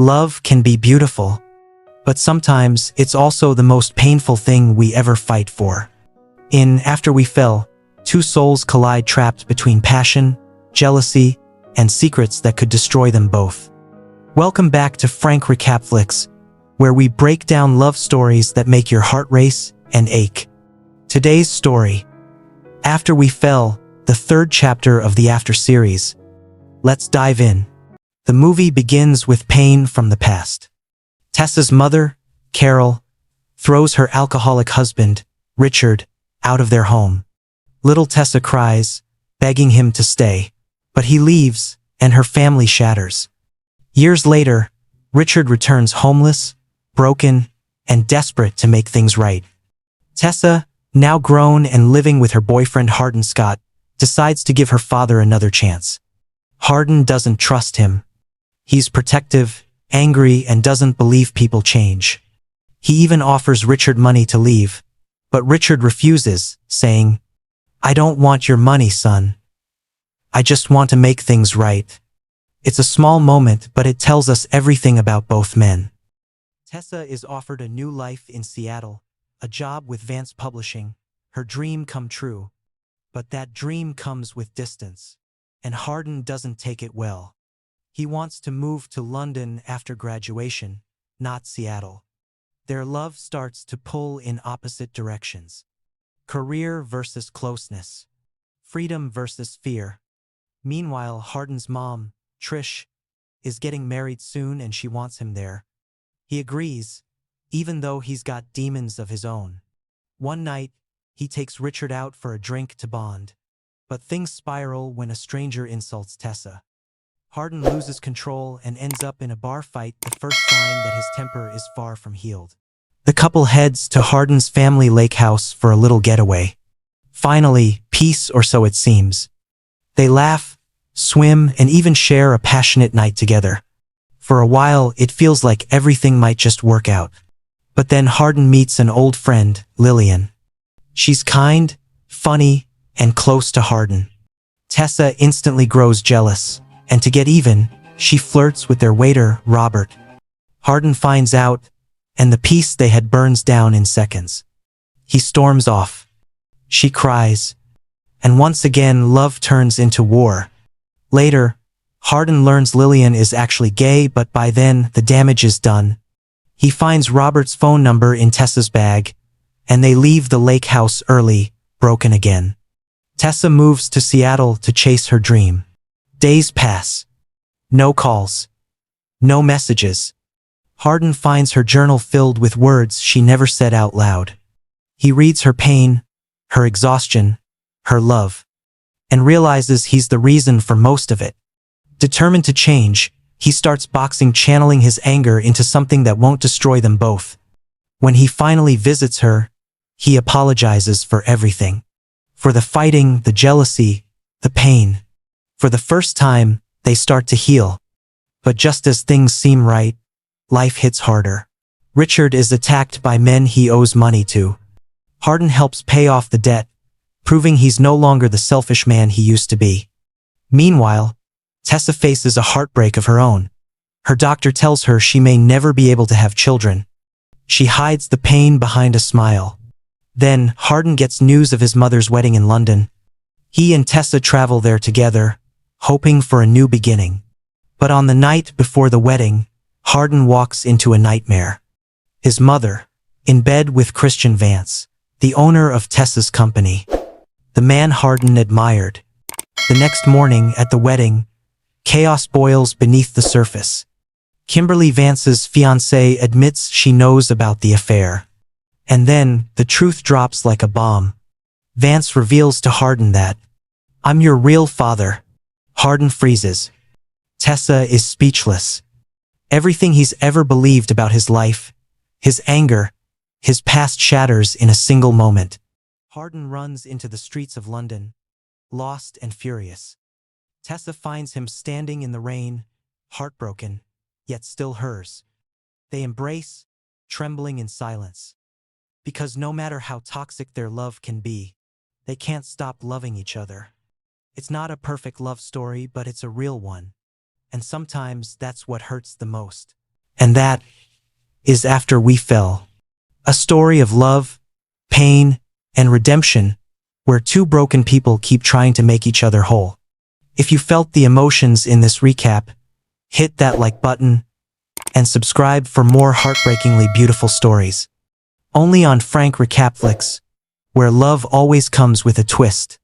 Love can be beautiful, but sometimes it's also the most painful thing we ever fight for. In After We Fell, two souls collide trapped between passion, jealousy, and secrets that could destroy them both. Welcome back to Frank Recap Flicks, where we break down love stories that make your heart race and ache. Today's story, After We Fell, the third chapter of the After series. Let's dive in. The movie begins with pain from the past. Tessa's mother, Carol, throws her alcoholic husband, Richard, out of their home. Little Tessa cries, begging him to stay, but he leaves, and her family shatters. Years later, Richard returns homeless, broken, and desperate to make things right. Tessa, now grown and living with her boyfriend Hardin Scott, decides to give her father another chance. Hardin doesn't trust him. He's protective, angry, and doesn't believe people change. He even offers Richard money to leave, but Richard refuses, saying, "I don't want your money, son. I just want to make things right." It's a small moment, but it tells us everything about both men. Tessa is offered a new life in Seattle, a job with Vance Publishing, her dream come true. But that dream comes with distance, and Hardin doesn't take it well. He wants to move to London after graduation, not Seattle. Their love starts to pull in opposite directions. Career versus closeness. Freedom versus fear. Meanwhile, Hardin's mom, Trish, is getting married soon and she wants him there. He agrees, even though he's got demons of his own. One night, he takes Richard out for a drink to bond. But things spiral when a stranger insults Tessa. Hardin loses control and ends up in a bar fight, the first sign that his temper is far from healed. The couple heads to Hardin's family lake house for a little getaway. Finally, peace, or so it seems. They laugh, swim, and even share a passionate night together. For a while, it feels like everything might just work out. But then Hardin meets an old friend, Lillian. She's kind, funny, and close to Hardin. Tessa instantly grows jealous, and to get even, she flirts with their waiter, Robert. Hardin finds out, and the peace they had burns down in seconds. He storms off. She cries. And once again, love turns into war. Later, Hardin learns Lillian is actually gay, but by then, the damage is done. He finds Robert's phone number in Tessa's bag, and they leave the lake house early, broken again. Tessa moves to Seattle to chase her dream. Days pass. No calls. No messages. Hardin finds her journal filled with words she never said out loud. He reads her pain, her exhaustion, her love, and realizes he's the reason for most of it. Determined to change, he starts boxing, channeling his anger into something that won't destroy them both. When he finally visits her, he apologizes for everything. For the fighting, the jealousy, the pain. For the first time, they start to heal. But just as things seem right, life hits harder. Richard is attacked by men he owes money to. Hardin helps pay off the debt, proving he's no longer the selfish man he used to be. Meanwhile, Tessa faces a heartbreak of her own. Her doctor tells her she may never be able to have children. She hides the pain behind a smile. Then, Hardin gets news of his mother's wedding in London. He and Tessa travel there together, hoping for a new beginning. But on the night before the wedding, Hardin walks into a nightmare. His mother, in bed with Christian Vance, the owner of Tessa's company. The man Hardin admired. The next morning at the wedding, chaos boils beneath the surface. Kimberly Vance's fiancé admits she knows about the affair. And then, the truth drops like a bomb. Vance reveals to Hardin that, "I'm your real father." Hardin freezes. Tessa is speechless. Everything he's ever believed about his life, his anger, his past shatters in a single moment. Hardin runs into the streets of London, lost and furious. Tessa finds him standing in the rain, heartbroken, yet still hers. They embrace, trembling in silence. Because no matter how toxic their love can be, they can't stop loving each other. It's not a perfect love story, but it's a real one. And sometimes that's what hurts the most. And that is After We Fell. A story of love, pain, and redemption, where two broken people keep trying to make each other whole. If you felt the emotions in this recap, hit that like button and subscribe for more heartbreakingly beautiful stories. Only on Frank Recapflix, where love always comes with a twist.